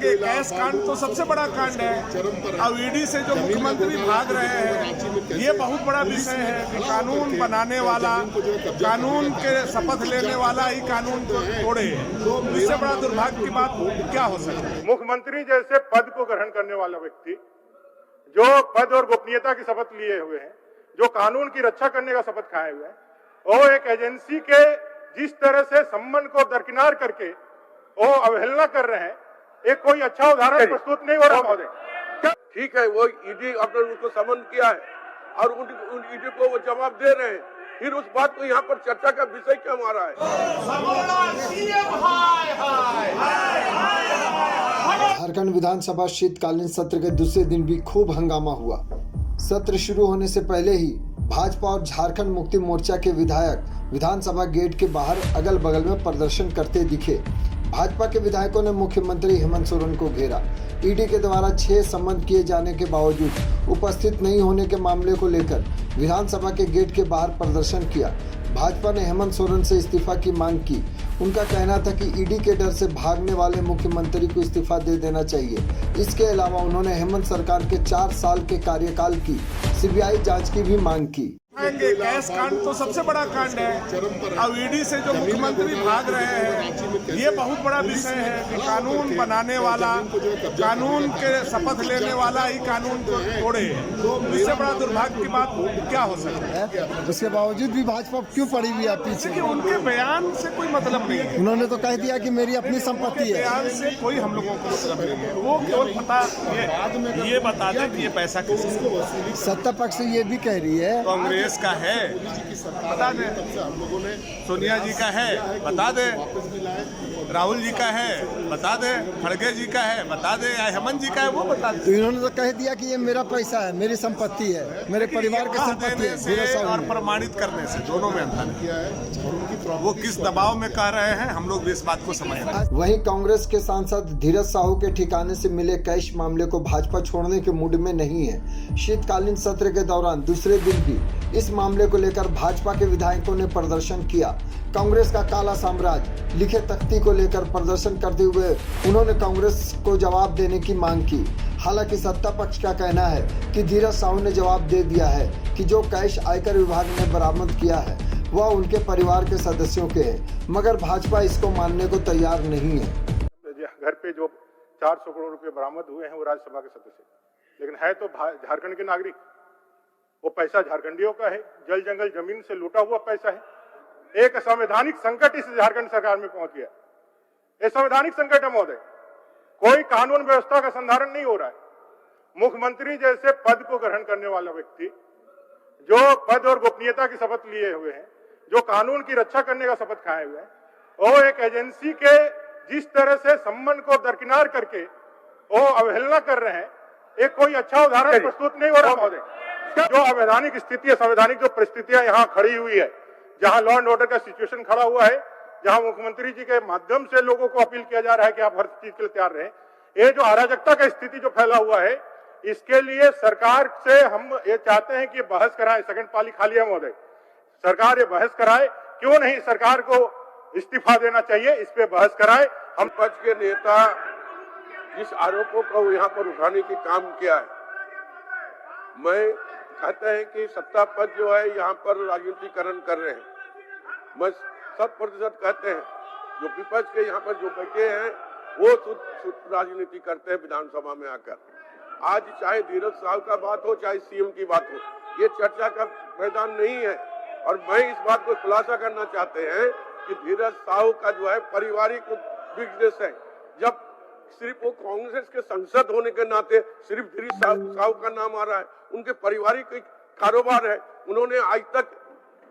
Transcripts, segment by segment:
कहेंगे कैश कांड तो सबसे बड़ा कांड है। अब ईडी से जो मुख्यमंत्री भाग रहे हैं, ये बहुत बड़ा विषय है कि कानून बनाने वाला, कानून के शपथ लेने वाला ही कानून को तोड़े। इससे बड़ा दुर्भाग्य की बात क्या हो सकती है। मुख्यमंत्री जैसे पद को ग्रहण करने वाला व्यक्ति, जो पद और गोपनीयता की शपथ लिए हुए हैं, जो कानून की रक्षा करने का शपथ खाए हुए हैं, वो एक एजेंसी के जिस तरह से संबंध को दरकिनार करके वो अवहेलना कर रहे हैं, एक कोई अच्छा उदाहरण प्रस्तुत नहीं हो रहा महोदय। ठीक है, वो ईडी आपने उनको समन किया है और उन ईडी को वो जवाब दे रहे हैं, फिर उस बात को यहाँ पर चर्चा का विषय क्यों हमारा है। झारखंड विधानसभा शीतकालीन सत्र के दूसरे दिन भी खूब हंगामा हुआ। सत्र शुरू होने से पहले ही भाजपा और झारखंड मुक्ति मोर्चा के विधायक विधानसभा गेट के बाहर अगल बगल में प्रदर्शन करते दिखे। भाजपा के विधायकों ने मुख्यमंत्री हेमंत सोरेन को घेरा। ईडी के द्वारा 6 समन किए जाने के बावजूद उपस्थित नहीं होने के मामले को लेकर विधानसभा के गेट के बाहर प्रदर्शन किया। भाजपा ने हेमंत सोरेन से इस्तीफा की मांग की। उनका कहना था कि ईडी के डर से भागने वाले मुख्यमंत्री को इस्तीफा दे देना चाहिए। इसके अलावा उन्होंने हेमंत सरकार के 4 साल के कार्यकाल की सीबीआई जांच की भी मांग की। कैश कांड तो सबसे बड़ा कांड है। अब ईडी से जो मुख्यमंत्री भाग रहे हैं, ये बहुत बड़ा विषय है कि कानून बनाने वाला, कानून के शपथ लेने वाला ही कानून को तोड़े। इससे बड़ा दुर्भाग्य की बात क्या हो सकती है। उसके बावजूद भी भाजपा क्यों पड़ी हुई है पीछे? कि उनके बयान से कोई मतलब नहीं है। उन्होंने तो कह दिया कि मेरी अपनी संपत्ति है। बयान से कोई हम लोगों को मतलब नहीं है। वो केवल पता ये बता दें कि ये पैसा किसका। सत्ता पक्ष ये भी कह रही है कांग्रेस का है, बता दे। सोनिया जी का है, बता दे। राहुल जी का है, बता दे। खड़गे जी का है, बता दे। या हेमंत जी का है, वो बता दे। तो इन्होंने तो कह दिया कि ये मेरा पैसा है, मेरी संपत्ति है, मेरे परिवार की संपत्ति है। और प्रमाणित करने से दोनों में अंतर है। वो किस दबाव में कह रहे हैं, हम लोग भी इस बात को समझ रहे हैं। वहीं कांग्रेस के सांसद धीरज साहू के ठिकाने से मिले कैश मामले को भाजपा छोड़ने के मूड में नहीं है। शीतकालीन सत्र के दौरान दूसरे दिन भी इस मामले को लेकर भाजपा के विधायकों ने प्रदर्शन किया। कांग्रेस का काला साम्राज्य लिखे तख्ती को लेकर प्रदर्शन करते हुए उन्होंने कांग्रेस को जवाब देने की मांग की। हालांकि सत्ता पक्ष का कहना है कि धीरज साहू ने जवाब दे दिया है कि जो कैश आयकर विभाग ने बरामद किया है वह उनके परिवार के सदस्यों के हैं, मगर भाजपा इसको मानने को तैयार नहीं है। घर पे जो 400 करोड़ रुपए बरामद हुए हैं वो राज्यसभा के सदस्य, लेकिन है तो झारखंड के नागरिक। वो पैसा झारखंडियों का है, जल जंगल जमीन से लूटा हुआ पैसा है। एक संवैधानिक संकट इस झारखंड सरकार में पहुंच गया। ये संवैधानिक संकट है महोदय, कोई कानून व्यवस्था का संधारण नहीं हो रहा है। मुख्यमंत्री जैसे पद को ग्रहण करने वाला व्यक्ति, जो पद और गोपनीयता की शपथ लिए हुए हैं, जो कानून की रक्षा करने का शपथ खाए हुए हैं, वो एक एजेंसी के जिस तरह से संबंध को दरकिनार करके वो अवहेलना कर रहे हैं, एक कोई अच्छा उदाहरण प्रस्तुत नहीं हो रहा महोदय। जो अवैधानिक स्थिति है, संवैधानिक जो परिस्थितियां यहाँ खड़ी हुई है, जहां लॉ एंड ऑर्डर का सिचुएशन खड़ा हुआ है, जहां मुख्यमंत्री जी के माध्यम से लोगों को अपील किया जा रहा है कि आप हर चीज के लिए तैयार रहें, ये जो अराजकता का स्थिति जो फैला हुआ है, इसके लिए सरकार से हम ये चाहते हैं कि बहस कराएं। सेकंड पाली खाली है महोदय, सरकार ये बहस कराए। क्यों नहीं सरकार को इस्तीफा देना चाहिए, इस पे बहस कराए। हम पक्ष के नेता जिस आरोपों को यहाँ पर उठाने की काम किया है, मैं कहते हैं कि सत्ता पद जो है यहाँ पर राजनीतिकरण कर रहे हैं। मैं 100% कहते हैं जो विपक्ष के यहाँ पर जो बैठे हैं वो शुद्ध राजनीति करते हैं विधानसभा में आकर। आज चाहे धीरज साहू का बात हो, चाहे सीएम की बात हो, ये चर्चा का मैदान नहीं है। और मैं इस बात को खुलासा करना चाहते हैं कि धीरज साहू का जो है पारिवारिक बिजनेस है। जब सिर्फ वो कांग्रेस के सांसद होने के नाते सिर्फ धीरज साहू का नाम आ रहा है, उनके पारिवारिक कारोबार है। उन्होंने आज तक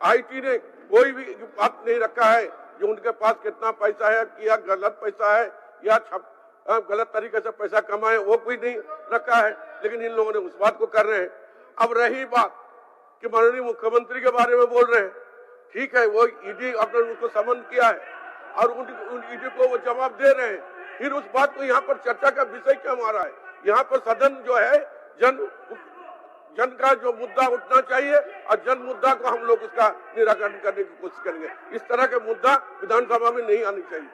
आईटी ने कोई भी बात नहीं रखा है जो उनके पास कितना पैसा है, या गलत पैसा है या गलत तरीके से पैसा कमाए, वो कोई नहीं रखा है। लेकिन इन लोगों ने उस बात को कर रहे हैं। अब रही बात कि माननीय मुख्यमंत्री के बारे में बोल रहे हैं, ठीक है, वो ईडी आपने उनको समन किया है और उन ईडी को वो जवाब दे रहे हैं, फिर उस बात को यहाँ पर चर्चा का विषय क्यों हमारा है। यहाँ पर सदन जो है जन का जो मुद्दा उठना चाहिए और जन मुद्दा को हम लोग उसका निराकरण करने की कोशिश करेंगे। इस तरह के मुद्दा विधानसभा में नहीं आनी चाहिए।